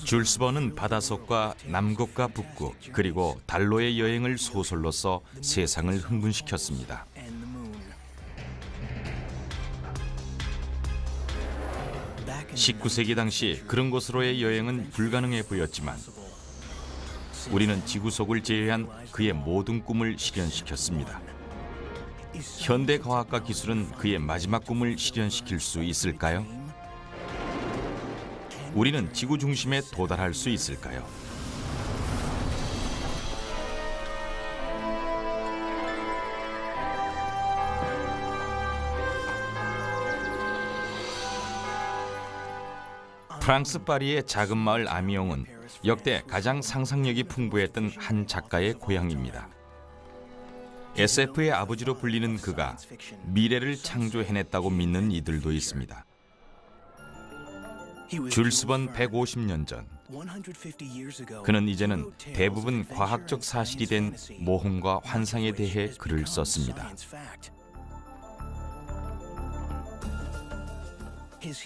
줄스 번은 바다속과 남극과 북극 그리고 달로의 여행을 소설로 써 세상을 흥분시켰습니다. 19세기 당시 그런 곳으로의 여행은 불가능해 보였지만 우리는 지구 속을 제외한 그의 모든 꿈을 실현시켰습니다. 현대 과학과 기술은 그의 마지막 꿈을 실현시킬 수 있을까요? 우리는 지구 중심에 도달할 수 있을까요? 프랑스 파리의 작은 마을 아미옹은 역대 가장 상상력이 풍부했던 한 작가의 고향입니다. SF의 아버지로 불리는 그가 미래를 창조해냈다고 믿는 이들도 있습니다. 줄스 번 150년 전, 그는 이제는 대부분 과학적 사실이 된 모험과 환상에 대해 글을 썼습니다.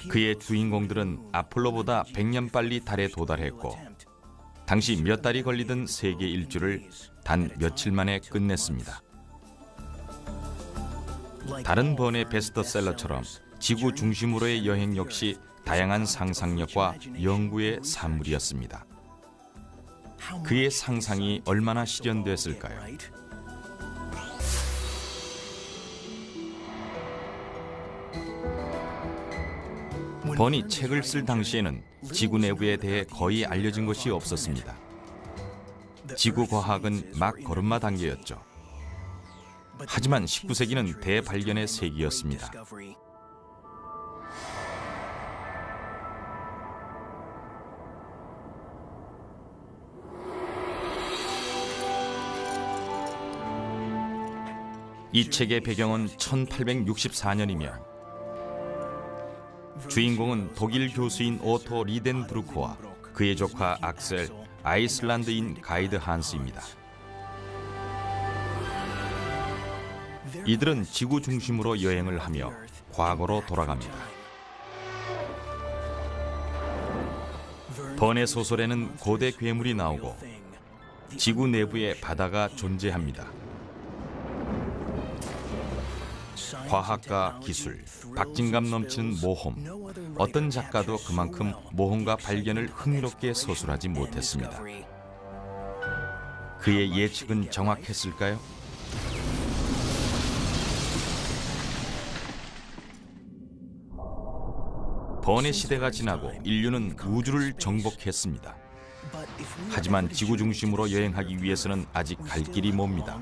그의 주인공들은 아폴로보다 100년 빨리 달에 도달했고 당시 몇 달이 걸리던 세계 일주를 단 며칠 만에 끝냈습니다. 다른 번의 베스트셀러처럼 지구 중심으로의 여행 역시 다양한 상상력과 연구의 산물이었습니다. 그의 상상이 얼마나 실현됐을까요? 번이 책을 쓸 당시에는 지구 내부에 대해 거의 알려진 것이 없었습니다. 지구 과학은 막 걸음마 단계였죠. 하지만 19세기는 대발견의 세기였습니다. 이 책의 배경은 1864년이며 주인공은 독일 교수인 오토 리덴브루크와 그의 조카 악셀, 아이슬란드인 가이드 한스입니다. 이들은 지구 중심으로 여행을 하며 과거로 돌아갑니다. 번의 소설에는 고대 괴물이 나오고 지구 내부에 바다가 존재합니다. 과학과 기술, 박진감 넘치는 모험, 어떤 작가도 그만큼 모험과 발견을 흥미롭게 서술하지 못했습니다. 그의 예측은 정확했을까요? 번의 시대가 지나고 인류는 우주를 정복했습니다. 하지만 지구 중심으로 여행하기 위해서는 아직 갈 길이 멉니다.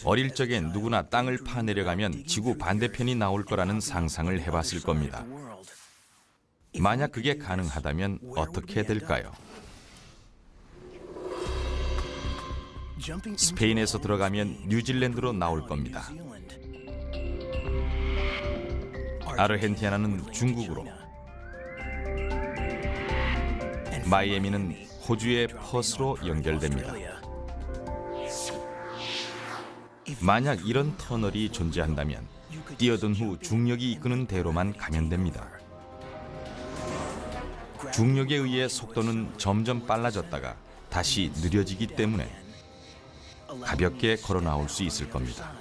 어릴 적엔 누구나 땅을 파내려가면 지구 반대편이 나올 거라는 상상을 해봤을 겁니다. 만약 그게 가능하다면 어떻게 될까요? 스페인에서 들어가면 뉴질랜드로 나올 겁니다. 아르헨티나는 중국으로, 마이애미는 호주의 퍼스로 연결됩니다. 만약 이런 터널이 존재한다면 뛰어든 후 중력이 이끄는 대로만 가면 됩니다. 중력에 의해 속도는 점점 빨라졌다가 다시 느려지기 때문에 가볍게 걸어 나올 수 있을 겁니다.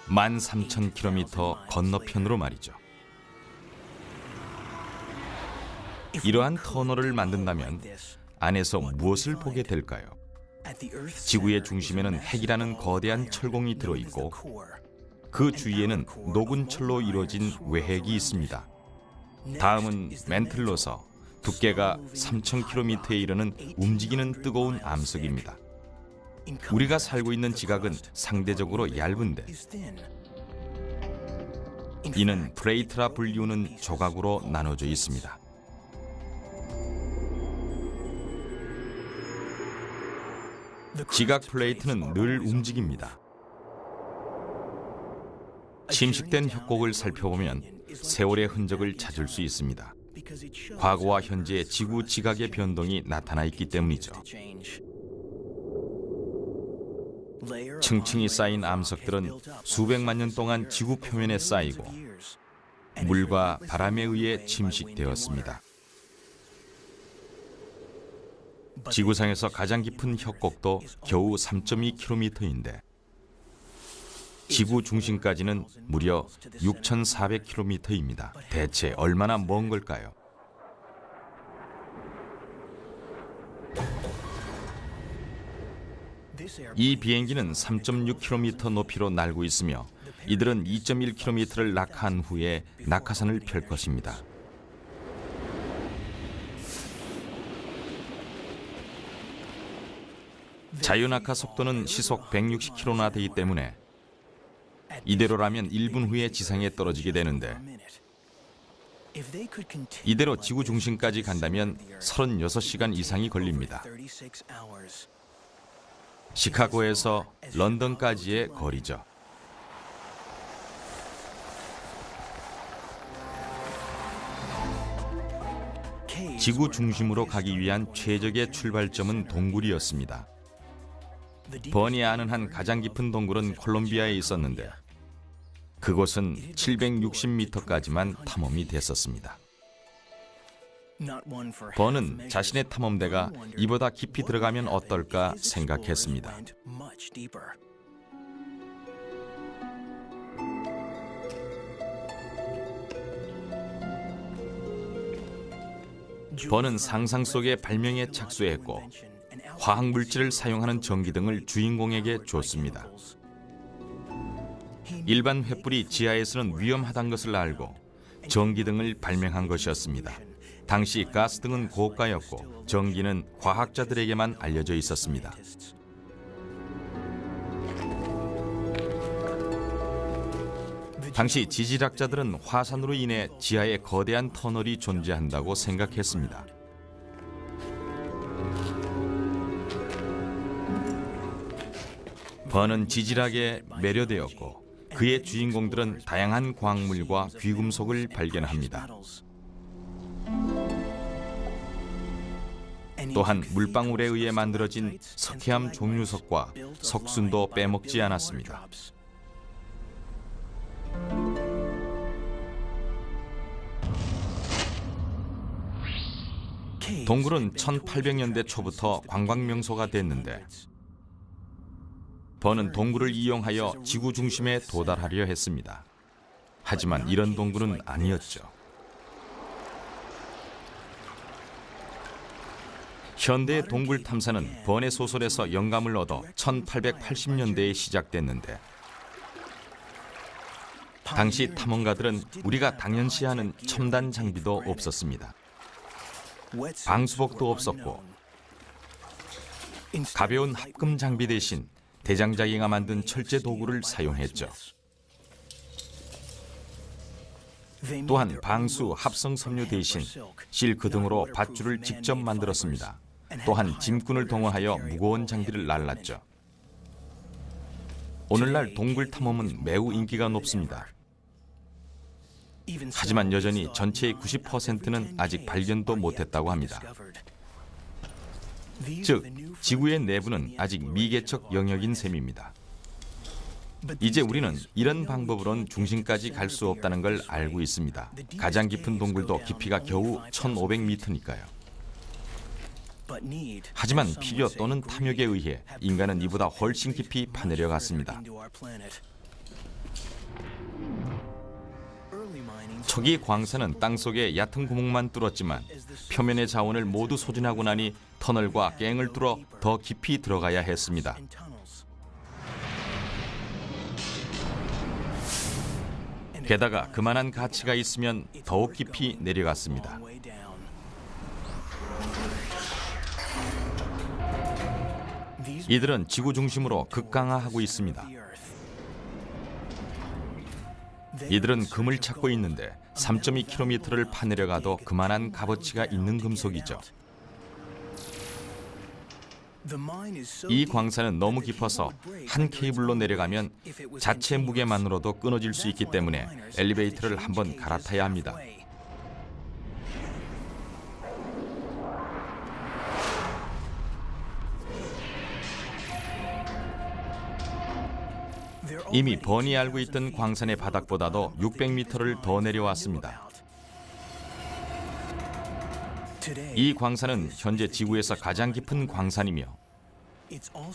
13,000km 건너편으로 말이죠. 이러한 터널을 만든다면 안에서 무엇을 보게 될까요? 지구의 중심에는 핵이라는 거대한 철공이 들어있고 그 주위에는 녹은 철로 이루어진 외핵이 있습니다. 다음은 멘틀로서 두께가 3,000km에 이르는 움직이는 뜨거운 암석입니다. 우리가 살고 있는 지각은 상대적으로 얇은데 이는 프레이트라 불리우는 조각으로 나눠져 있습니다. 지각 플레이트는 늘 움직입니다. 침식된 협곡을 살펴보면 세월의 흔적을 찾을 수 있습니다. 과거와 현재의 지구 지각의 변동이 나타나 있기 때문이죠. 층층이 쌓인 암석들은 수백만 년 동안 지구 표면에 쌓이고 물과 바람에 의해 침식되었습니다. 지구상에서 가장 깊은 협곡도 겨우 3.2km인데 지구 중심까지는 무려 6,400km입니다. 대체 얼마나 먼 걸까요? 이 비행기는 3.6km 높이로 날고 있으며 이들은 2.1km를 낙하한 후에 낙하산을 펼 것입니다. 자유낙하 속도는 시속 160km나 되기 때문에 이대로라면 1분 후에 지상에 떨어지게 되는데 이대로 지구 중심까지 간다면 36시간 이상이 걸립니다. 시카고에서 런던까지의 거리죠. 지구 중심으로 가기 위한 최적의 출발점은 동굴이었습니다. 버니 아는 한 가장 깊은 동굴은 콜롬비아에 있었는데 그곳은 760m까지만 탐험이 됐었습니다. 버는 자신의 탐험대가 이보다 깊이 들어가면 어떨까 생각했습니다. 버는 상상 속의 발명에 착수했고 화학물질을 사용하는 전기등을 주인공에게 줬습니다. 일반 횃불이 지하에서는 위험하다는 것을 알고 전기등을 발명한 것이었습니다. 당시 가스등은 고가였고 전기는 과학자들에게만 알려져 있었습니다. 당시 지질학자들은 화산으로 인해 지하에 거대한 터널이 존재한다고 생각했습니다. 버는 지질학에 매료되었고 그의 주인공들은 다양한 광물과 귀금속을 발견합니다. 또한 물방울에 의해 만들어진 석회암 종류석과 석순도 빼먹지 않았습니다. 동굴은 1800년대 초부터 관광명소가 됐는데 버는 동굴을 이용하여 지구 중심에 도달하려 했습니다. 하지만 이런 동굴은 아니었죠. 현대의 동굴 탐사는 번의 소설에서 영감을 얻어 1880년대에 시작됐는데 당시 탐험가들은 우리가 당연시하는 첨단 장비도 없었습니다. 방수복도 없었고 가벼운 합금 장비 대신 대장자기가 만든 철제 도구를 사용했죠. 또한 방수, 합성 섬유 대신 실크 등으로 밧줄을 직접 만들었습니다. 또한 짐꾼을 동원하여 무거운 장비를 날랐죠. 오늘날 동굴 탐험은 매우 인기가 높습니다. 하지만 여전히 전체의 90%는 아직 발견도 못했다고 합니다. 즉, 지구의 내부는 아직 미개척 영역인 셈입니다. 이제 우리는 이런 방법으로는 중심까지 갈 수 없다는 걸 알고 있습니다. 가장 깊은 동굴도 깊이가 겨우 1500m니까요. 하지만 필요 또는 탐욕에 의해 인간은 이보다 훨씬 깊이 파내려갔습니다. 초기 광산은 땅속에 얕은 구멍만 뚫었지만 표면의 자원을 모두 소진하고 나니 터널과 갱을 뚫어 더 깊이 들어가야 했습니다. 게다가 그만한 가치가 있으면 더욱 깊이 내려갔습니다. 이들은 지구 중심으로 극강화하고 있습니다. 이들은 금을 찾고 있는데 3.2km를 파내려가도 그만한 값어치가 있는 금속이죠. 이 광산은 너무 깊어서 한 케이블로 내려가면 자체 무게만으로도 끊어질 수 있기 때문에 엘리베이터를 한번 갈아타야 합니다. 이미 번이 알고 있던 광산의 바닥보다도 600m를 더 내려왔습니다. 이 광산은 현재 지구에서 가장 깊은 광산이며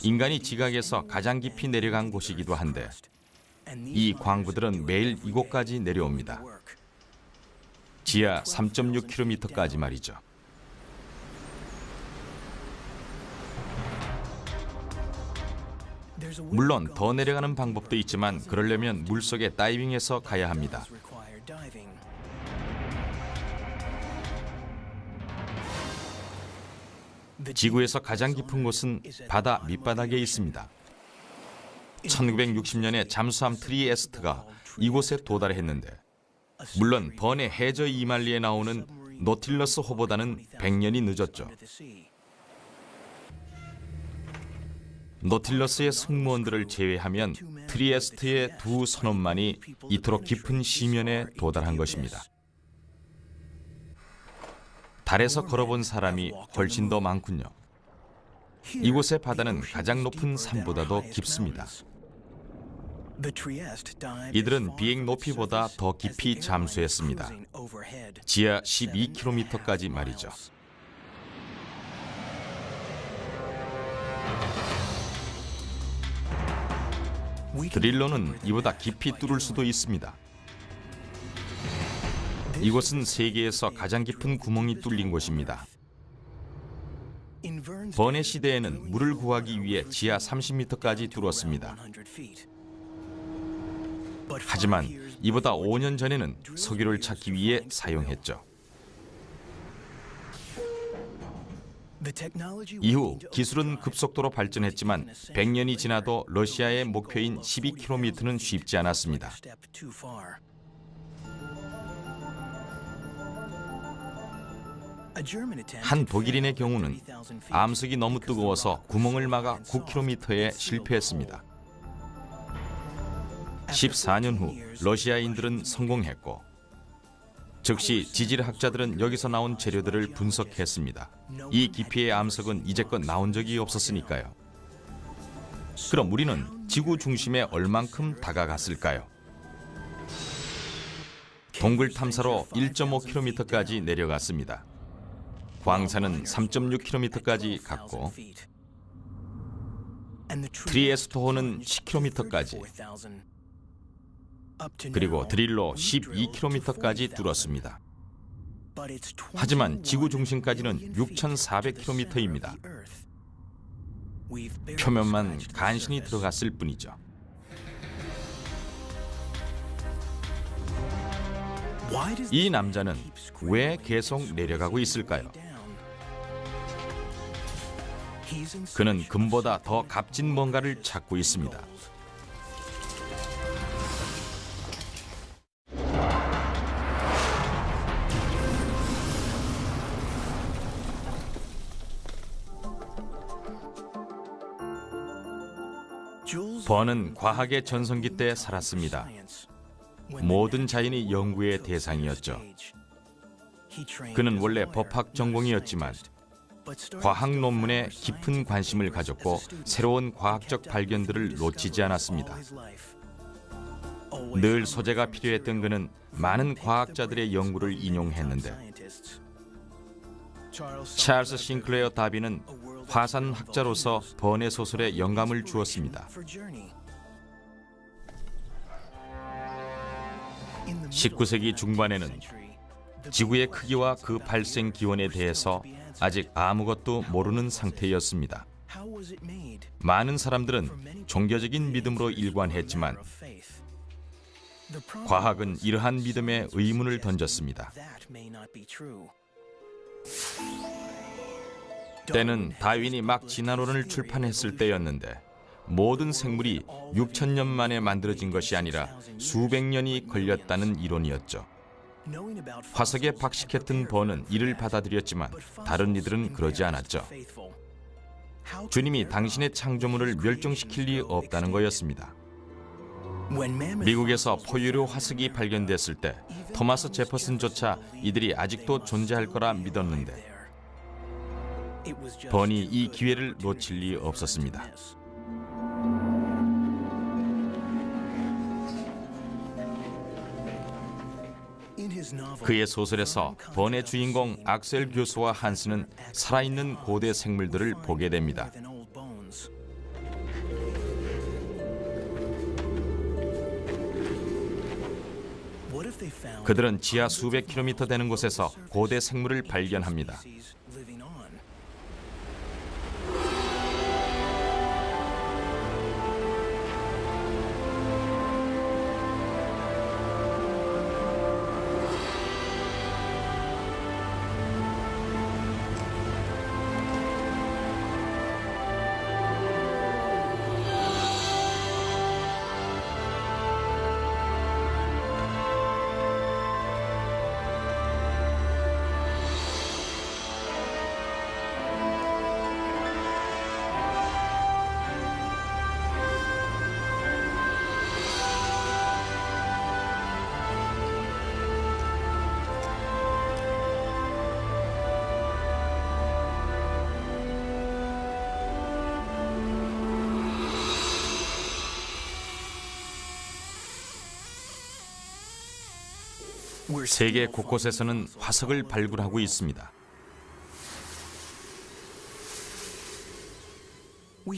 인간이 지각에서 가장 깊이 내려간 곳이기도 한데 이 광부들은 매일 이곳까지 내려옵니다. 지하 3.6km까지 말이죠. 물론 더 내려가는 방법도 있지만 그러려면 물속에 다이빙해서 가야 합니다. 지구에서 가장 깊은 곳은 바다 밑바닥에 있습니다. 1960년에 잠수함 트리에스트가 이곳에 도달했는데 물론 번의 해저 이말리에 나오는 노틸러스 호보다는 100년이 늦었죠. 노틸러스의 승무원들을 제외하면 트리에스트의 두 선원만이 이토록 깊은 심연에 도달한 것입니다. 달에서 걸어본 사람이 훨씬 더 많군요. 이곳의 바다는 가장 높은 산보다도 깊습니다. 이들은 비행 높이보다 더 깊이 잠수했습니다. 지하 12km까지 말이죠. 드릴러는 이보다 깊이 뚫을 수도 있습니다. 이곳은 세계에서 가장 깊은 구멍이 뚫린 곳입니다. 번의 시대에는 물을 구하기 위해 지하 30m까지 뚫었습니다. 하지만 이보다 5년 전에는 석유를 찾기 위해 사용했죠. 이후 기술은 급속도로 발전했지만 100년이 지나도 러시아의 목표인 12km는 쉽지 않았습니다. 한 독일인의 경우는 암석이 너무 뜨거워서 구멍을 막아 9km에 실패했습니다. 14년 후 러시아인들은 성공했고 즉시 지질학자들은 여기서 나온 재료들을 분석했습니다. 이 깊이의 암석은 이제껏 나온 적이 없었으니까요. 그럼 우리는 지구 중심에 얼만큼 다가갔을까요? 동굴 탐사로 1.5km까지 내려갔습니다. 광산은 3.6km까지 갔고 트리에스토호는 10km까지 그리고 드릴로 12km까지 뚫었습니다. 하지만 지구 중심까지는 6,400km입니다. 표면만 간신히 들어갔을 뿐이죠. 이 남자는 왜 계속 내려가고 있을까요? 그는 금보다 더 값진 뭔가를 찾고 있습니다. 번은 과학의 전성기 때 살았습니다. 모든 자연이 연구의 대상이었죠. 그는 원래 법학 전공이었지만 과학 논문에 깊은 관심을 가졌고 새로운 과학적 발견들을 놓치지 않았습니다. 늘 소재가 필요했던 그는 많은 과학자들의 연구를 인용했는데 찰스 싱클레어 다비는 화산학자로서 번의 소설에 영감을 주었습니다. 19세기 중반에는 지구의 크기와 그 발생 기원에 대해서 아직 아무것도 모르는 상태였습니다. 많은 사람들은 종교적인 믿음으로 일관했지만 과학은 이러한 믿음에 의문을 던졌습니다. 때는 다윈이 막 진화론을 출판했을 때였는데 모든 생물이 6,000년 만에 만들어진 것이 아니라 수백 년이 걸렸다는 이론이었죠. 화석에 박식했던 번은 이를 받아들였지만 다른 이들은 그러지 않았죠. 주님이 당신의 창조물을 멸종시킬 리 없다는 거였습니다. 미국에서 포유류 화석이 발견됐을 때 토마스 제퍼슨조차 이들이 아직도 존재할 거라 믿었는데 번이 이 기회를 놓칠 리 없었습니다. 그의 소설에서 번의 주인공 악셀 교수와 한스는 살아있는 고대 생물들을 보게 됩니다. 그들은 지하 수백 킬로미터 되는 곳에서 고대 생물을 발견합니다. 세계 곳곳에서는 화석을 발굴하고 있습니다.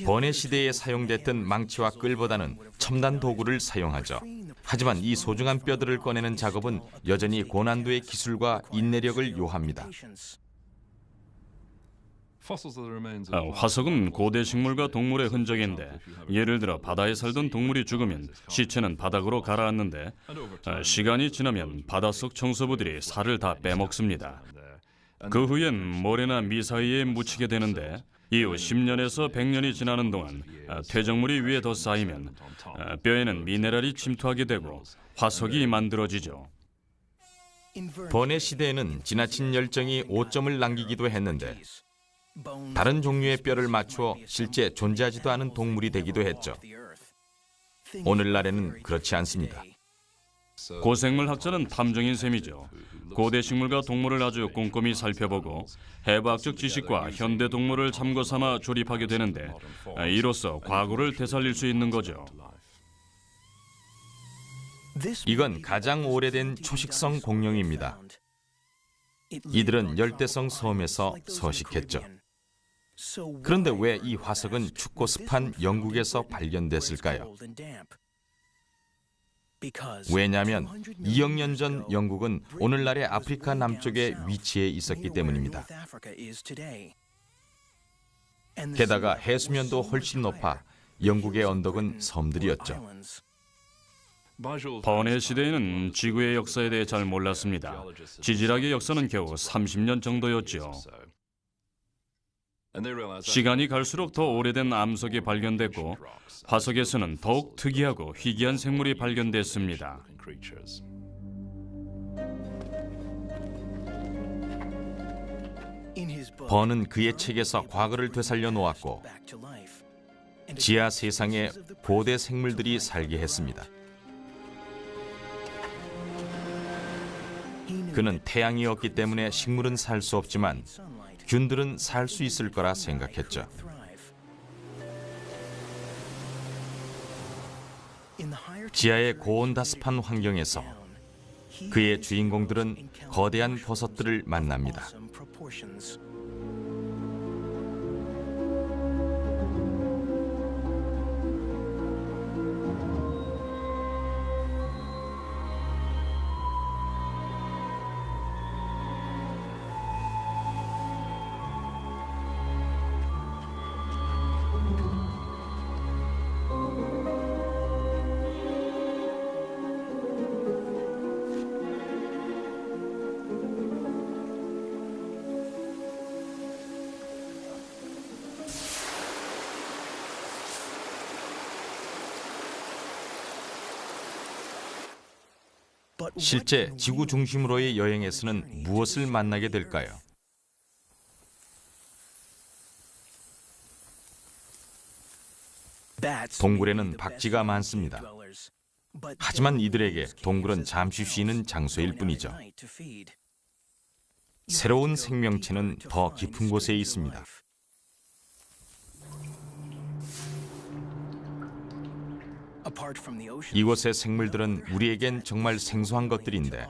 번외 시대에 사용됐던 망치와 끌보다는 첨단 도구를 사용하죠. 하지만 이 소중한 뼈들을 꺼내는 작업은 여전히 고난도의 기술과 인내력을 요합니다. 화석은 고대 식물과 동물의 흔적인데, 예를 들어 바다에 살던 동물이 죽으면 시체는 바닥으로 가라앉는데 시간이 지나면 바닷속 청소부들이 살을 다 빼먹습니다. 그 후엔 모래나 미 사이에 묻히게 되는데, 이후 10년에서 100년이 지나는 동안 퇴적물이 위에 더 쌓이면 뼈에는 미네랄이 침투하게 되고 화석이 만들어지죠. 번외 시대에는 지나친 열정이 오점을 남기기도 했는데, 다른 종류의 뼈를 맞추어 실제 존재하지도 않은 동물이 되기도 했죠. 오늘날에는 그렇지 않습니다. 고생물 학자는 탐정인 셈이죠. 고대 식물과 동물을 아주 꼼꼼히 살펴보고 해부학적 지식과 현대 동물을 참고 삼아 조립하게 되는데, 이로써 과거를 되살릴 수 있는 거죠. 이건 가장 오래된 초식성 공룡입니다. 이들은 열대성 섬에서 서식했죠. 그런데 왜 이 화석은 춥고 습한 영국에서 발견됐을까요? 왜냐하면 2억 년 전 영국은 오늘날의 아프리카 남쪽에 위치해 있었기 때문입니다. 게다가 해수면도 훨씬 높아 영국의 언덕은 섬들이었죠. 번외 시대에는 지구의 역사에 대해 잘 몰랐습니다. 지질학의 역사는 겨우 30년 정도였죠. 시간이 갈수록 더 오래된 암석이 발견됐고, 화석에서는 더욱 특이하고 희귀한 생물이 발견됐습니다. 번은 그의 책에서 과거를 되살려 놓았고, 지하 세상에 고대 생물들이 살게 했습니다. 그는 태양이 없기 때문에 식물은 살 수 없지만 균들은 살 수 있을 거라 생각했죠. 지하의 고온다습한 환경에서 그의 주인공들은 거대한 버섯들을 만납니다. 실제 지구 중심으로의 여행에서는 무엇을 만나게 될까요? 동굴에는 박쥐가 많습니다. 하지만 이들에게 동굴은 잠시 쉬는 장소일 뿐이죠. 새로운 생명체는 더 깊은 곳에 있습니다. 이곳의 생물들은 우리에겐 정말 생소한 것들인데,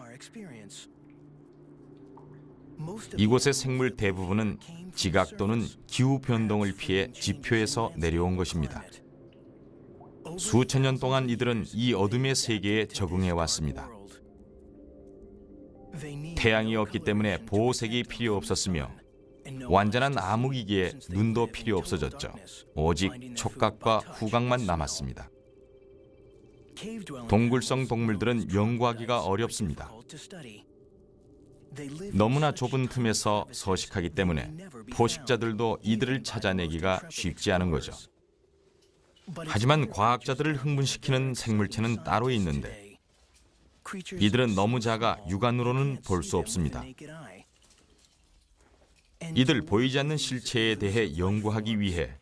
이곳의 생물 대부분은 지각 또는 기후 변동을 피해 지표에서 내려온 것입니다. 수천 년 동안 이들은 이 어둠의 세계에 적응해 왔습니다. 태양이 없기 때문에 보호색이 필요 없었으며 완전한 암흑이기에 눈도 필요 없어졌죠. 오직 촉각과 후각만 남았습니다. 동굴성 동물들은 연구하기가 어렵습니다. 너무나 좁은 틈에서 서식하기 때문에 포식자들도 이들을 찾아내기가 쉽지 않은 거죠. 하지만 과학자들을 흥분시키는 생물체는 따로 있는데 이들은 너무 작아 육안으로는 볼 수 없습니다. 이들 보이지 않는 실체에 대해 연구하기 위해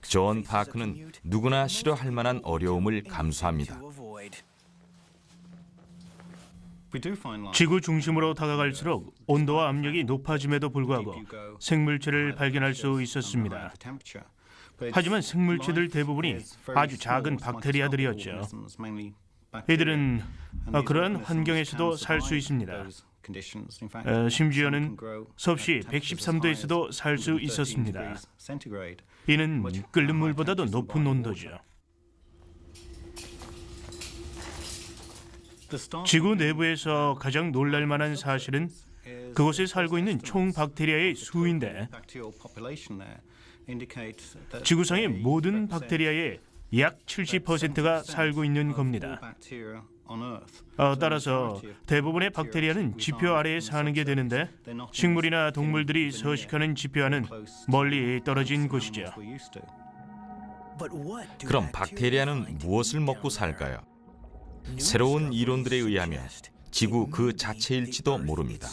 존 파크는 누구나 싫어할 만한 어려움을 감수합니다. 지구 중심으로 다가갈수록 온도와 압력이 높아짐에도 불구하고 생물체를 발견할 수 있었습니다. 하지만 생물체들 대부분이 아주 작은 박테리아들이었죠. 이들은 그러한 환경에서도 살 수 있습니다. 심지어는 섭씨 113도에서도 살 수 있었습니다. 이는 끓는 물보다도 높은 온도죠. 지구 내부에서 가장 놀랄 만한 사실은 그곳에 살고 있는 총 박테리아의 수인데 지구상의 모든 박테리아의 약 70%가 살고 있는 겁니다. 따라서 대부분의 박테리아는 지표 아래에 사는 게 되는데 식물이나 동물들이 서식하는 지표와는 멀리 떨어진 곳이죠. 그럼 박테리아는 무엇을 먹고 살까요? 새로운 이론들에 의하면 지구 그 자체일지도 모릅니다.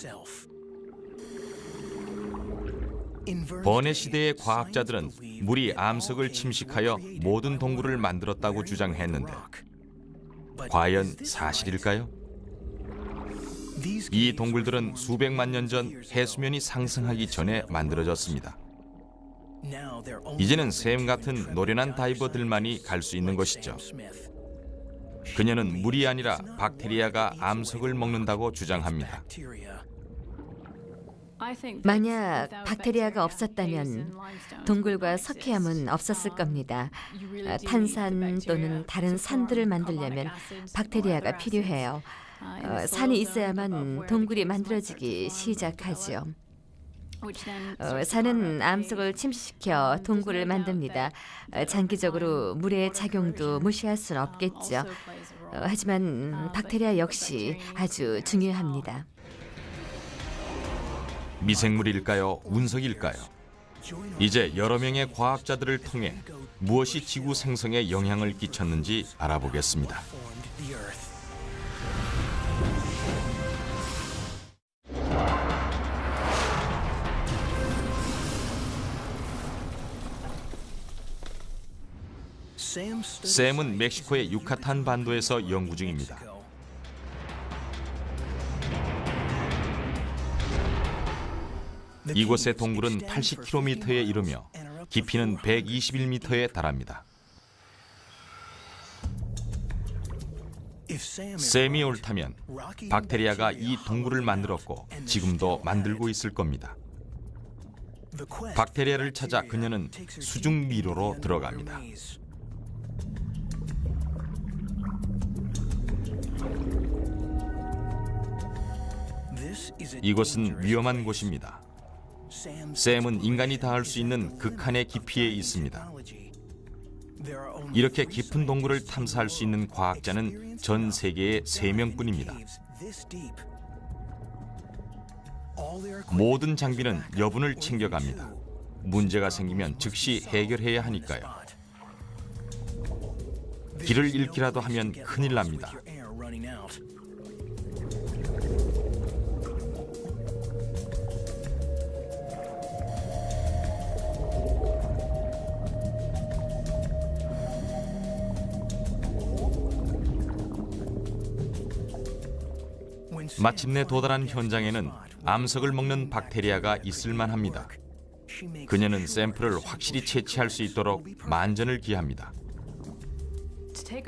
번뇌 시대의 과학자들은 물이 암석을 침식하여 모든 동굴을 만들었다고 주장했는데 과연 사실일까요? 이 동굴들은 수백만 년 전 해수면이 상승하기 전에 만들어졌습니다. 이제는 샘 같은 노련한 다이버들만이 갈 수 있는 것이죠. 그녀는 물이 아니라 박테리아가 암석을 먹는다고 주장합니다. 만약 박테리아가 없었다면 동굴과 석회암은 없었을 겁니다. 탄산 또는 다른 산들을 만들려면 박테리아가 필요해요. 산이 있어야만 동굴이 만들어지기 시작하죠. 산은 암석을 침식시켜 동굴을 만듭니다. 장기적으로 물의 작용도 무시할 수는 없겠죠. 하지만 박테리아 역시 아주 중요합니다. 미생물일까요? 운석일까요? 이제 여러 명의 과학자들을 통해 무엇이 지구 생성에 영향을 끼쳤는지 알아보겠습니다. 샘은 멕시코의 유카탄 반도에서 연구 중입니다. 이곳의 동굴은 80km에 이르며 깊이는 121m에 달합니다. 샘이 옳다면 박테리아가 이 동굴을 만들었고 지금도 만들고 있을 겁니다. 박테리아를 찾아 그녀는 수중 미로로 들어갑니다. 이곳은 위험한 곳입니다. 샘은 인간이 닿을 수 있는 극한의 깊이에 있습니다. 이렇게 깊은 동굴을 탐사할 수 있는 과학자는 전 세계에 3명뿐입니다. 모든 장비는 여분을 챙겨갑니다. 문제가 생기면 즉시 해결해야 하니까요. 길을 잃기라도 하면 큰일 납니다. 마침내 도달한 현장에는 암석을 먹는 박테리아가 있을 만합니다. 그녀는 샘플을 확실히 채취할 수 있도록 만전을 기합니다.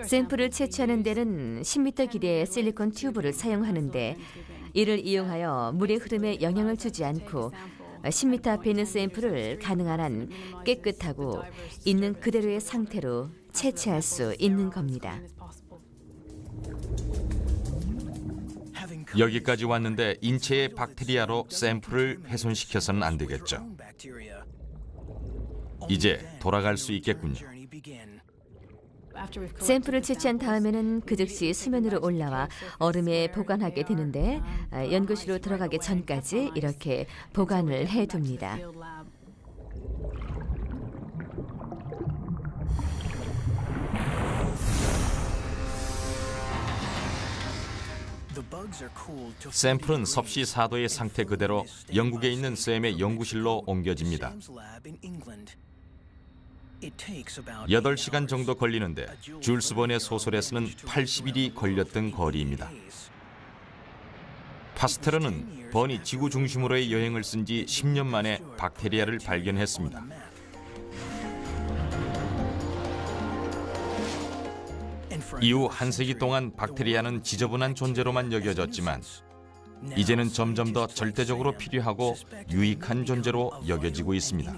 샘플을 채취하는 데는 10m 길이의 실리콘 튜브를 사용하는데 이를 이용하여 물의 흐름에 영향을 주지 않고 10m 앞에 있는 샘플을 가능한 한 깨끗하고 있는 그대로의 상태로 채취할 수 있는 겁니다. 여기까지 왔는데 인체의 박테리아로 샘플을 훼손시켜서는 안 되겠죠. 이제 돌아갈 수 있겠군요. 샘플을 채취한 다음에는 그 즉시 수면으로 올라와 얼음에 보관하게 되는데 연구실로 들어가기 전까지 이렇게 보관을 해둡니다. 샘플은 섭씨 4도의 상태 그대로 영국에 있는 샘의 연구실로 옮겨집니다. 8시간 정도 걸리는데 줄스 번의 소설에서는 80일이 걸렸던 거리입니다. 파스테르는 번이 지구 중심으로의 여행을 쓴 지 10년 만에 박테리아를 발견했습니다. 이후 한 세기 동안 박테리아는 지저분한 존재로만 여겨졌지만 이제는 점점 더 절대적으로 필요하고 유익한 존재로 여겨지고 있습니다.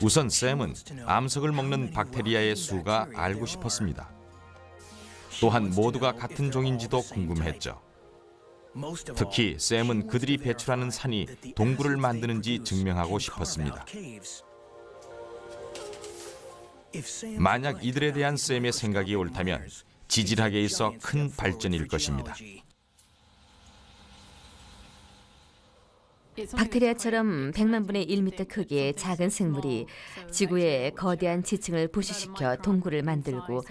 우선 샘은 암석을 먹는 박테리아의 수가 알고 싶었습니다. 또한 모두가 같은 종인지도 궁금했죠. 특히 샘은 그들이 배출하는 산이 동굴을 만드는지 증명하고 싶었습니다. 만약 이들에 대한 샘의 생각이 옳다면 지질학에 있어 큰 발전일 것입니다. 박테리아처럼 100만 분의 1m 크기의 작은 생물이 지구의 거대한 지층을 부식시켜 동굴을 만들고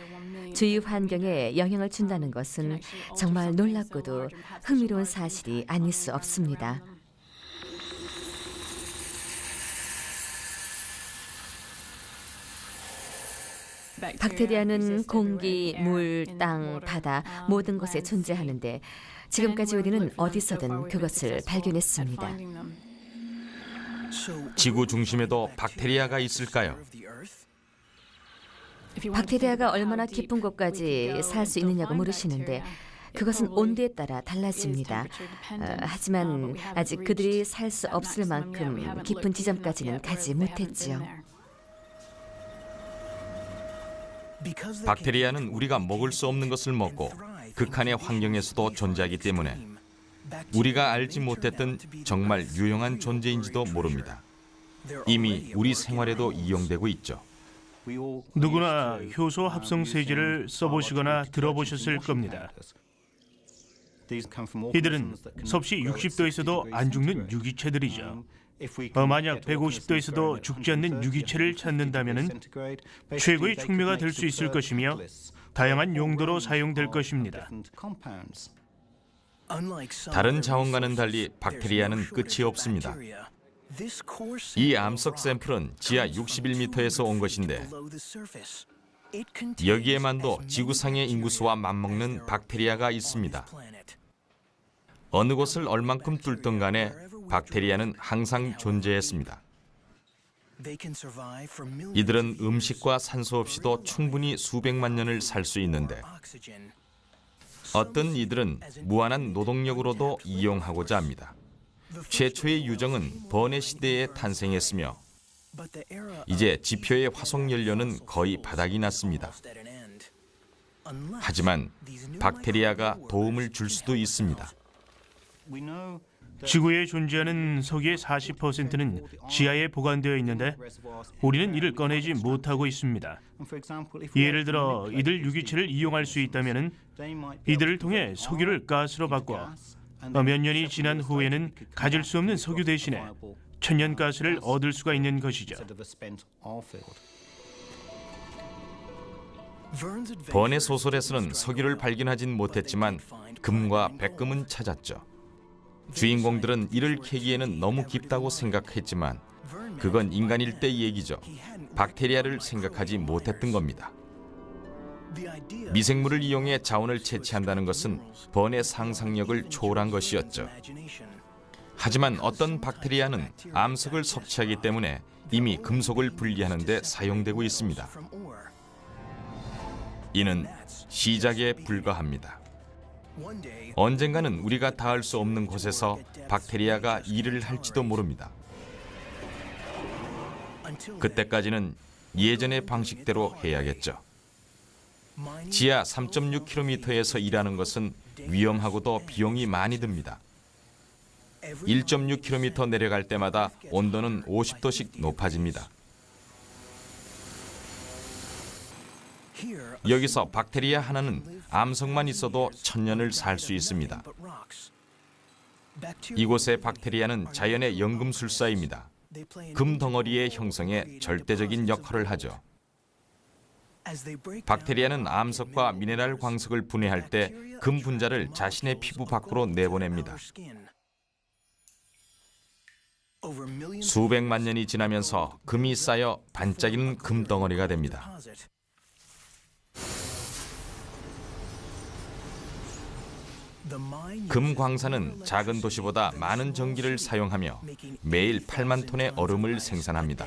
주위 환경에 영향을 준다는 것은 정말 놀랍고도 흥미로운 사실이 아닐 수 없습니다. 박테리아는 공기, 물, 땅, 바다 모든 곳에 존재하는데 지금까지 우리는 어디서든 그것을 발견했습니다. 지구 중심에도 박테리아가 있을까요? 박테리아가 얼마나 깊은 곳까지 살 수 있느냐고 물으시는데 그것은 온도에 따라 달라집니다. 하지만 아직 그들이 살 수 없을 만큼 깊은 지점까지는 가지 못했지요. 박테리아는 우리가 먹을 수 없는 것을 먹고 극한의 환경에서도 존재하기 때문에 우리가 알지 못했던 정말 유용한 존재인지도 모릅니다. 이미 우리 생활에도 이용되고 있죠. 누구나 효소 합성 세제를 써보시거나 들어보셨을 겁니다. 이들은 섭씨 60도에서도 안 죽는 유기체들이죠. 만약 150도에서도 죽지 않는 유기체를 찾는다면 최고의 촉매가 될 수 있을 것이며 다양한 용도로 사용될 것입니다. 다른 자원과는 달리 박테리아는 끝이 없습니다. 이 암석 샘플은 지하 61m에서 온 것인데 여기에만도 지구상의 인구수와 맞먹는 박테리아가 있습니다. 어느 곳을 얼만큼 뚫든 간에 박테리아는 항상 존재했습니다. 이들은 음식과 산소 없이도 충분히 수백만 년을 살 수 있는데 어떤 이들은 무한한 노동력으로도 이용하고자 합니다. 최초의 유정은 번의 시대에 탄생했으며 이제 지표의 화석 연료는 거의 바닥이 났습니다. 하지만 박테리아가 도움을 줄 수도 있습니다. 지구에 존재하는 석유의 40%는 지하에 보관되어 있는데 우리는 이를 꺼내지 못하고 있습니다. 예를 들어 이들 유기체를 이용할 수 있다면 이들을 통해 석유를 가스로 바꿔 몇 년이 지난 후에는 가질 수 없는 석유 대신에 천연가스를 얻을 수가 있는 것이죠. 번의 소설에서는 석유를 발견하진 못했지만 금과 백금은 찾았죠. 주인공들은 이를 캐기에는 너무 깊다고 생각했지만 그건 인간일 때 얘기죠. 박테리아를 생각하지 못했던 겁니다. 미생물을 이용해 자원을 채취한다는 것은 번의 상상력을 초월한 것이었죠. 하지만 어떤 박테리아는 암석을 섭취하기 때문에 이미 금속을 분리하는 데 사용되고 있습니다. 이는 시작에 불과합니다. 언젠가는 우리가 닿을 수 없는 곳에서 박테리아가 일을 할지도 모릅니다. 그때까지는 예전의 방식대로 해야겠죠. 지하 3.6km에서 일하는 것은 위험하고도 비용이 많이 듭니다. 1.6km 내려갈 때마다 온도는 50도씩 높아집니다. 여기서 박테리아 하나는 암석만 있어도 1000년을 살 수 있습니다. 이곳의 박테리아는 자연의 연금술사입니다. 금 덩어리의 형성에 절대적인 역할을 하죠. 박테리아는 암석과 미네랄 광석을 분해할 때 금 분자를 자신의 피부 밖으로 내보냅니다. 수백만 년이 지나면서 금이 쌓여 반짝이는 금 덩어리가 됩니다. 금 광산은 작은 도시보다 많은 전기를 사용하며 매일 8만 톤의 얼음을 생산합니다.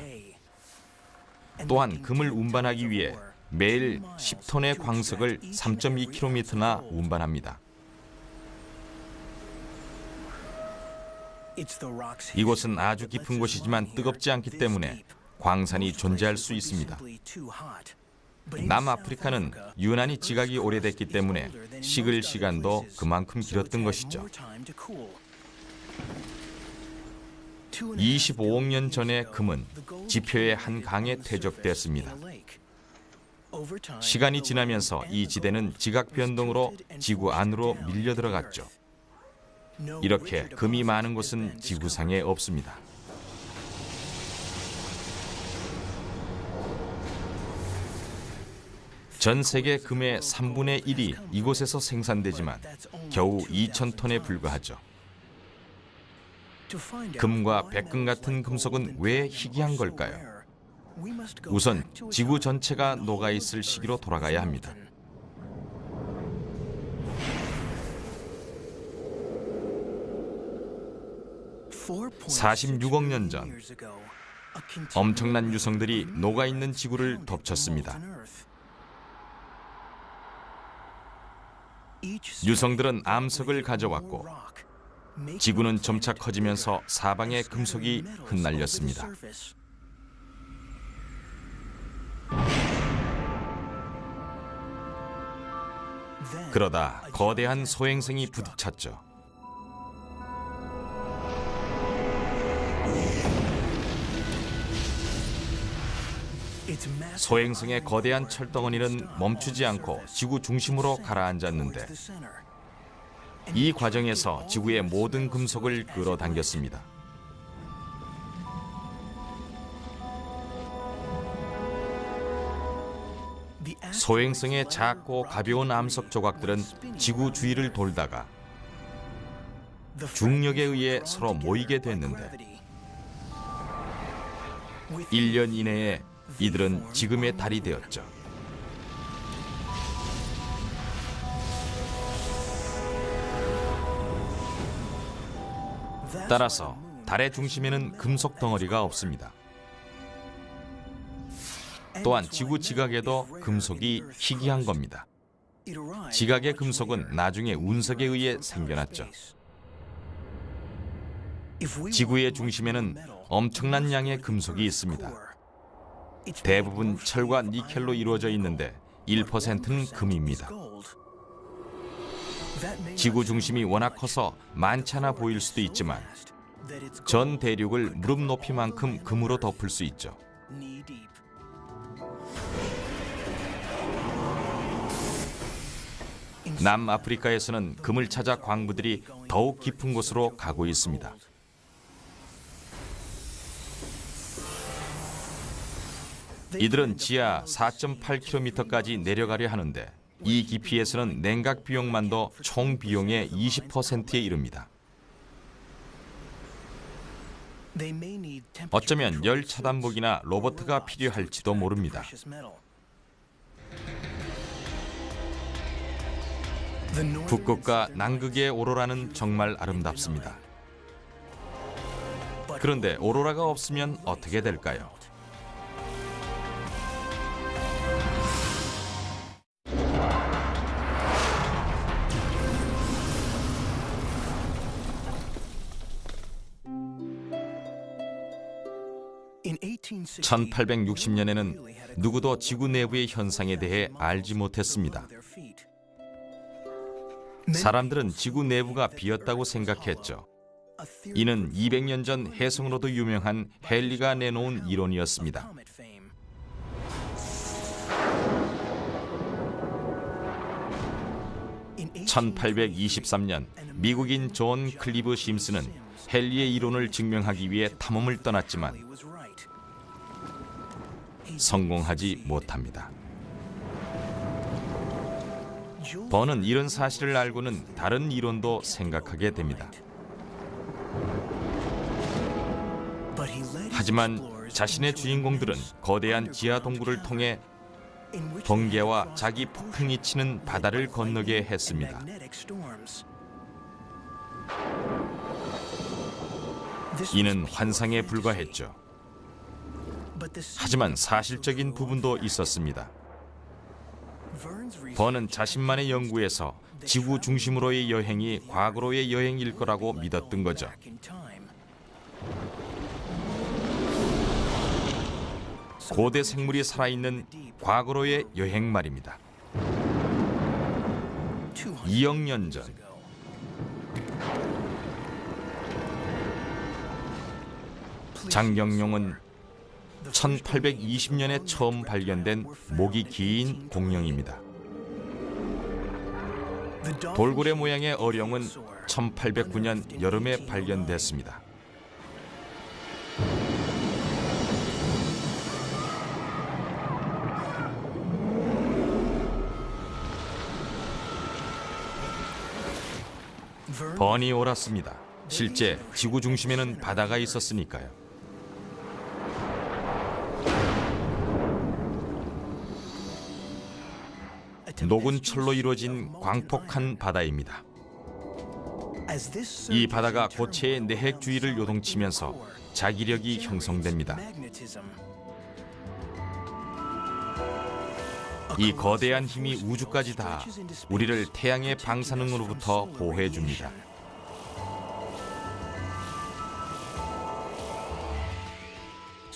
또한 금을 운반하기 위해 매일 10톤의 광석을 3.2km나 운반합니다. 이곳은 아주 깊은 곳이지만 뜨겁지 않기 때문에 광산이 존재할 수 있습니다. 남아프리카는 유난히 지각이 오래됐기 때문에 식을 시간도 그만큼 길었던 것이죠. 25억 년 전에 금은 지표의 한 강에 퇴적되었습니다. 시간이 지나면서 이 지대는 지각 변동으로 지구 안으로 밀려 들어갔죠. 이렇게 금이 많은 곳은 지구상에 없습니다. 전 세계 금의 3분의 1이 이곳에서 생산되지만 겨우 2,000톤에 불과하죠. 금과 백금 같은 금속은 왜 희귀한 걸까요? 우선 지구 전체가 녹아있을 시기로 돌아가야 합니다. 46억 년 전, 엄청난 유성들이 녹아있는 지구를 덮쳤습니다. 유성들은 암석을 가져왔고 지구는 점차 커지면서 사방에 금속이 흩날렸습니다. 그러다 거대한 소행성이 부딪혔죠. 소행성의 거대한 철덩어리는 멈추지 않고 지구 중심으로 가라앉았는데 이 과정에서 지구의 모든 금속을 끌어당겼습니다. 소행성의 작고 가벼운 암석 조각들은 지구 주위를 돌다가 중력에 의해 서로 모이게 됐는데 1년 이내에 이들은 지금의 달이 되었죠. 따라서 달의 중심에는 금속 덩어리가 없습니다. 또한 지구 지각에도 금속이 희귀한 겁니다. 지각의 금속은 나중에 운석에 의해 생겨났죠. 지구의 중심에는 엄청난 양의 금속이 있습니다. 대부분 철과 니켈로 이루어져 있는데 1%는 금입니다. 지구 중심이 워낙 커서 많지 않아 보일 수도 있지만 전 대륙을 무릎 높이만큼 금으로 덮을 수 있죠. 남아프리카에서는 금을 찾아 광부들이 더욱 깊은 곳으로 가고 있습니다. 이들은 지하 4.8km까지 내려가려 하는데 이 깊이에서는 냉각 비용만도 총 비용의 20%에 이릅니다. 어쩌면 열 차단복이나 로버트가 필요할지도 모릅니다. 북극과 남극의 오로라는 정말 아름답습니다. 그런데 오로라가 없으면 어떻게 될까요? 1860년에는 누구도 지구 내부의 현상에 대해 알지 못했습니다. 사람들은 지구 내부가 비었다고 생각했죠. 이는 200년 전 혜성으로도 유명한 헨리가 내놓은 이론이었습니다. 1823년 미국인 존 클리브 심스는 헨리의 이론을 증명하기 위해 탐험을 떠났지만 성공하지 못합니다. 번은 이런 사실을 알고는 다른 이론도 생각하게 됩니다. 하지만 자신의 주인공들은 거대한 지하 동굴을 통해 번개와 자기 폭풍이 치는 바다를 건너게 했습니다. 이는 환상에 불과했죠. 하지만 사실적인 부분도 있었습니다. 번은 자신만의 연구에서 지구 중심으로의 여행이 과거로의 여행일 거라고 믿었던 거죠. 고대 생물이 살아있는 과거로의 여행 말입니다. 2억 년 전 장경룡은 1820년에 처음 발견된 목이 긴 공룡입니다. 돌고래 모양의 어룡은 1809년 여름에 발견됐습니다. 번이 옳았습니다. 실제 지구 중심에는 바다가 있었으니까요. 녹은 철로 이루어진 광폭한 바다입니다. 이 바다가 고체의 내핵 주위를 요동치면서 자기력이 형성됩니다. 이 거대한 힘이 우주까지 닿아 우리를 태양의 방사능으로부터 보호해 줍니다.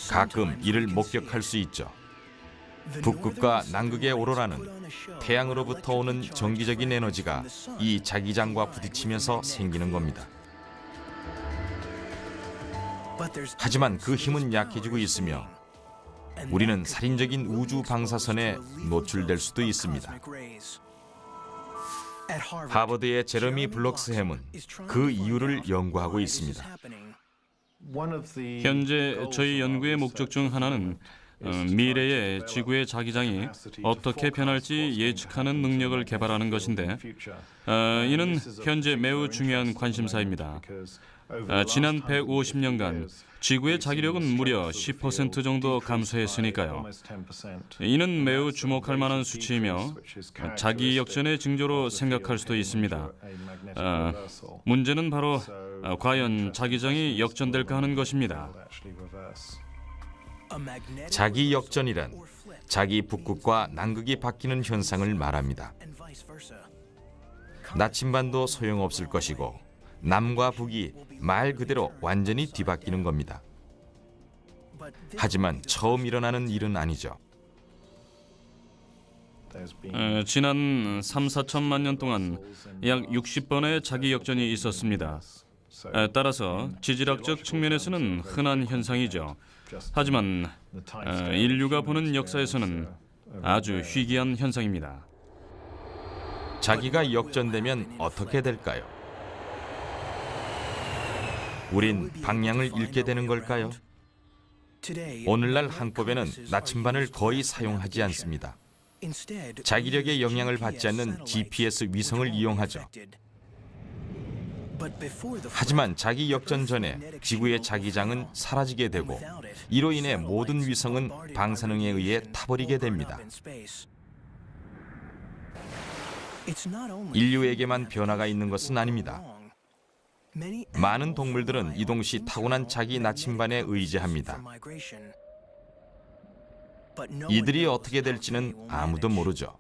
가끔 이를 목격할 수 있죠. 북극과 남극의 오로라는 태양으로부터 오는 정기적인 에너지가 이 자기장과 부딪히면서 생기는 겁니다. 하지만 그 힘은 약해지고 있으며 우리는 살인적인 우주 방사선에 노출될 수도 있습니다. 하버드의 제러미 블록스햄은 그 이유를 연구하고 있습니다. 현재 저희 연구의 목적 중 하나는 미래의 지구의 자기장이 어떻게 변할지 예측하는 능력을 개발하는 것인데 이는 현재 매우 중요한 관심사입니다. 지난 150년간 지구의 자기력은 무려 10% 정도 감소했으니까요. 이는 매우 주목할 만한 수치이며 자기 역전의 징조로 생각할 수도 있습니다. 문제는 바로 과연 자기장이 역전될까 하는 것입니다. 자기 역전이란 자기 북극과 남극이 바뀌는 현상을 말합니다. 나침반도 소용없을 것이고 남과 북이 말 그대로 완전히 뒤바뀌는 겁니다. 하지만 처음 일어나는 일은 아니죠. 지난 3, 4천만 년 동안 약 60번의 자기 역전이 있었습니다. 따라서 지질학적 측면에서는 흔한 현상이죠. 하지만 인류가 보는 역사에서는 아주 희귀한 현상입니다. 자기가 역전되면 어떻게 될까요? 우린 방향을 잃게 되는 걸까요? 오늘날 항법에는 나침반을 거의 사용하지 않습니다. 자기력의 영향을 받지 않는 GPS 위성을 이용하죠. 하지만 자기 역전 전에 지구의 자기장은 사라지게 되고 이로 인해 모든 위성은 방사능에 의해 타버리게 됩니다. 인류에게만 변화가 있는 것은 아닙니다. 많은 동물들은 이동 시 타고난 자기 나침반에 의지합니다. 이들이 어떻게 될지는 아무도 모르죠.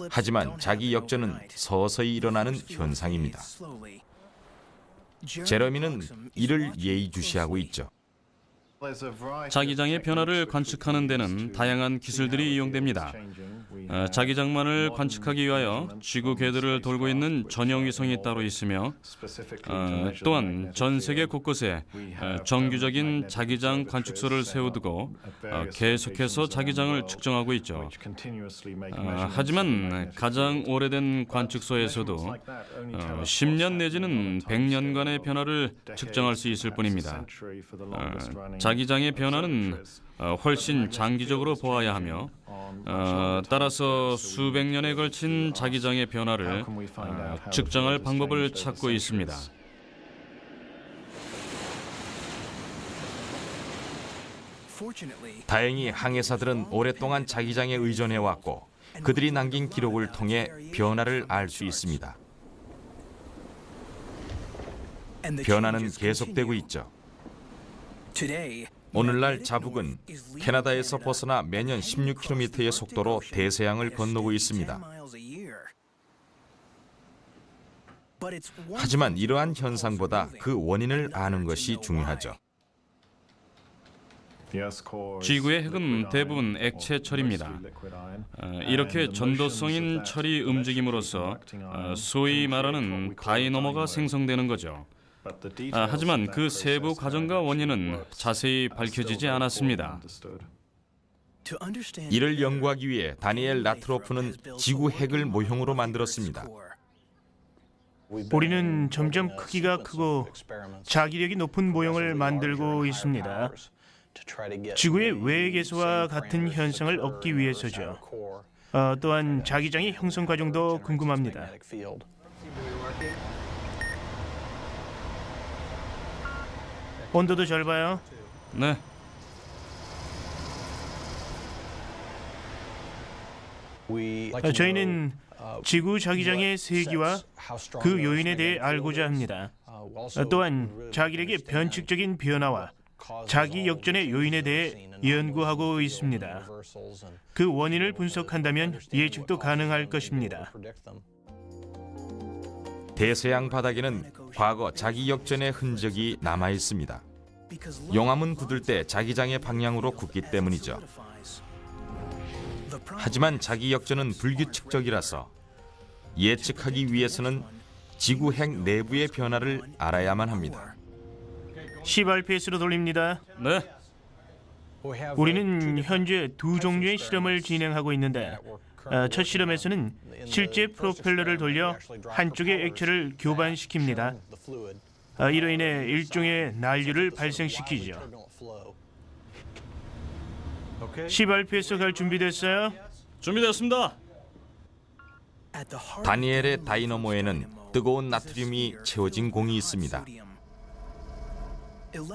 하지만 자기 역전은 서서히 일어나는 현상입니다. 제러미는 이를 예의주시하고 있죠. 자기장의 변화를 관측하는 데는 다양한 기술들이 이용됩니다. 자기장만을 관측하기 위하여 지구 궤도를 돌고 있는 전용 위성이 따로 있으며 또한 전 세계 곳곳에 정규적인 자기장 관측소를 세워두고 계속해서 자기장을 측정하고 있죠. 하지만 가장 오래된 관측소에서도 10년 내지는 100년간의 변화를 측정할 수 있을 뿐입니다. 자기장의 변화는 훨씬 장기적으로 보아야 하며 따라서 수백 년에 걸친 자기장의 변화를 측정할 방법을 찾고 있습니다. 다행히 항해사들은 오랫동안 자기장에 의존해왔고 그들이 남긴 기록을 통해 변화를 알 수 있습니다. 변화는 계속되고 있죠. 오늘날 자북은 캐나다에서 벗어나 매년 16km의 속도로 대서양을 건너고 있습니다. 하지만 이러한 현상보다 그 원인을 아는 것이 중요하죠. 지구의 핵은 대부분 액체 철입니다. 이렇게 전도성인 철이 움직임으로써 소위 말하는 다이너모가 생성되는 거죠. 하지만 그 세부 과정과 원인은 자세히 밝혀지지 않았습니다. 이를 연구하기 위해 다니엘 라트로프는 지구 핵을 모형으로 만들었습니다. 우리는 점점 크기가 크고 자기력이 높은 모형을 만들고 있습니다. 지구의 외계에서와 같은 현상을 얻기 위해서죠. 또한 자기장의 형성 과정도 궁금합니다. 온도도 잘 봐요. 네, 저희는 지구 자기장의 세기와 그 요인에 대해 알고자 합니다. 또한 자기력의 변칙적인 변화와 자기 역전의 요인에 대해 연구하고 있습니다. 그 원인을 분석한다면 예측도 가능할 것입니다. 대서양 바닥에는 과거 자기 역전의 흔적이 남아 있습니다. 용암은 굳을 때 자기장의 방향으로 굳기 때문이죠. 하지만 자기 역전은 불규칙적이라서 예측하기 위해서는 지구 핵 내부의 변화를 알아야만 합니다. 10rps로 돌립니다. 네. 우리는 현재 두 종류의 실험을 진행하고 있는데 첫 실험에서는 실제 프로펠러를 돌려 한쪽의 액체를 교반시킵니다. 이로 인해 일종의 난류를 발생시키죠. 10rps 갈 준비됐어요? 준비됐습니다. 다니엘의 다이너모에는 뜨거운 나트륨이 채워진 공이 있습니다.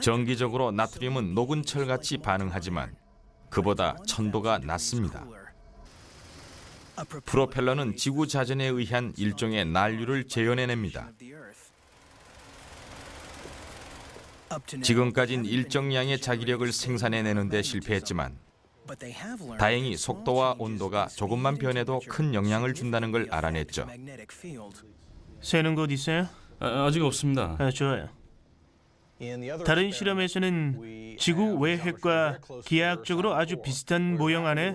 정기적으로 나트륨은 녹은 철같이 반응하지만 그보다 천도가 낮습니다. 프로펠러는 지구 자전에 의한 일종의 난류를 재현해냅니다. 지금까진 일정량의 자기력을 생산해내는 데 실패했지만 다행히 속도와 온도가 조금만 변해도 큰 영향을 준다는 걸 알아냈죠. 새는 곳 있어요? 아직 없습니다. 좋아요. 다른 실험에서는 지구 외핵과 기하학적으로 아주 비슷한 모형 안에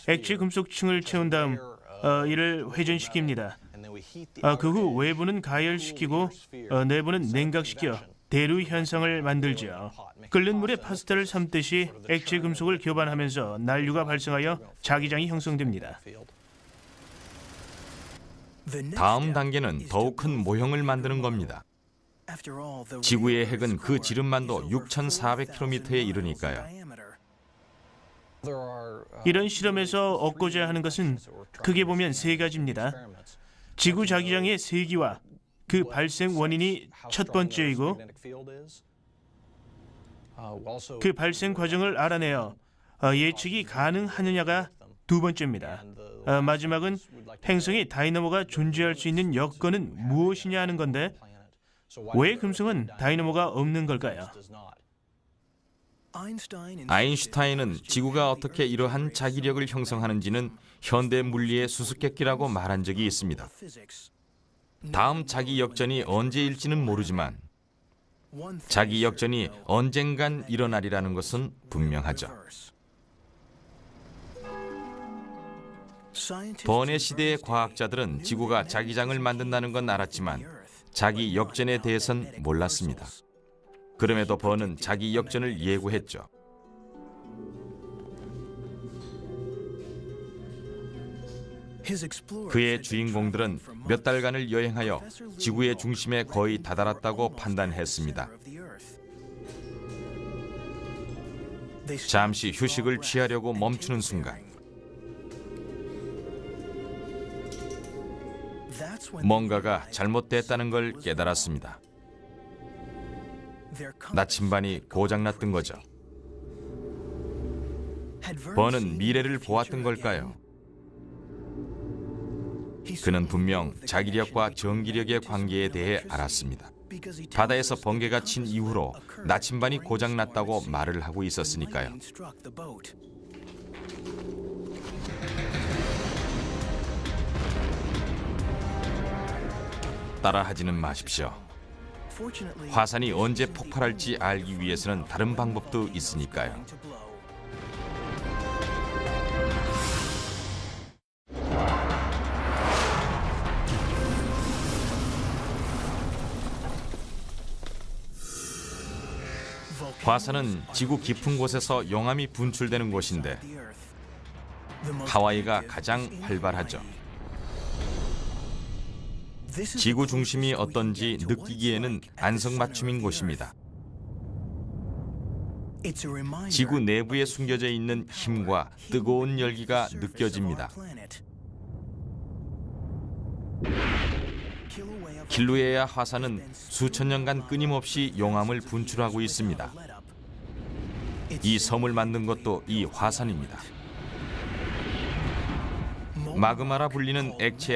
액체 금속층을 채운 다음 이를 회전시킵니다. 그 후 외부는 가열시키고 내부는 냉각시켜 대류 현상을 만들죠. 끓는 물에 파스타를 삶듯이 액체 금속을 교반하면서 난류가 발생하여 자기장이 형성됩니다. 다음 단계는 더욱 큰 모형을 만드는 겁니다. 지구의 핵은 그 지름만도 6,400km에 이르니까요. 이런 실험에서 얻고자 하는 것은 크게 보면 세 가지입니다. 지구 자기장의 세기와 그 발생 원인이 첫 번째이고 그 발생 과정을 알아내어 예측이 가능하느냐가 두 번째입니다. 마지막은 행성에 다이너모가 존재할 수 있는 여건은 무엇이냐 하는 건데 왜 금성은 다이너모가 없는 걸까요? 아인슈타인은 지구가 어떻게 이러한 자기력을 형성하는지는 현대 물리의 수수께끼라고 말한 적이 있습니다. 다음 자기 역전이 언제일지는 모르지만 자기 역전이 언젠간 일어나리라는 것은 분명하죠. 번의 시대의 과학자들은 지구가 자기장을 만든다는 건 알았지만 자기 역전에 대해선 몰랐습니다. 그럼에도 번은 자기 역전을 예고했죠. 그의 주인공들은 몇 달간을 여행하여 지구의 중심에 거의 다다랐다고 판단했습니다. 잠시 휴식을 취하려고 멈추는 순간 뭔가가 잘못됐다는 걸 깨달았습니다. 나침반이 고장났던 거죠. 번은 미래를 보았던 걸까요? 그는 분명 자기력과 전기력의 관계에 대해 알았습니다. 바다에서 번개가 친 이후로 나침반이 고장났다고 말을 하고 있었으니까요. 따라하지는 마십시오. 화산이 언제 폭발할지 알기 위해서는 다른 방법도 있으니까요. 화산은 지구 깊은 곳에서 용암이 분출되는 곳인데 하와이가 가장 활발하죠. 지구 중심이 어떤지 느끼기에는 안성맞춤인 곳입니다. 지구 내부에 숨겨져 있는 힘과 뜨거운 열기가 느껴집니다. kilauea 화산은 수천 년간 끊임없이 용암을 분출하고 있습니다. 이 섬을 만든 것도 이 화산입니다. 마그마라 불리는 액체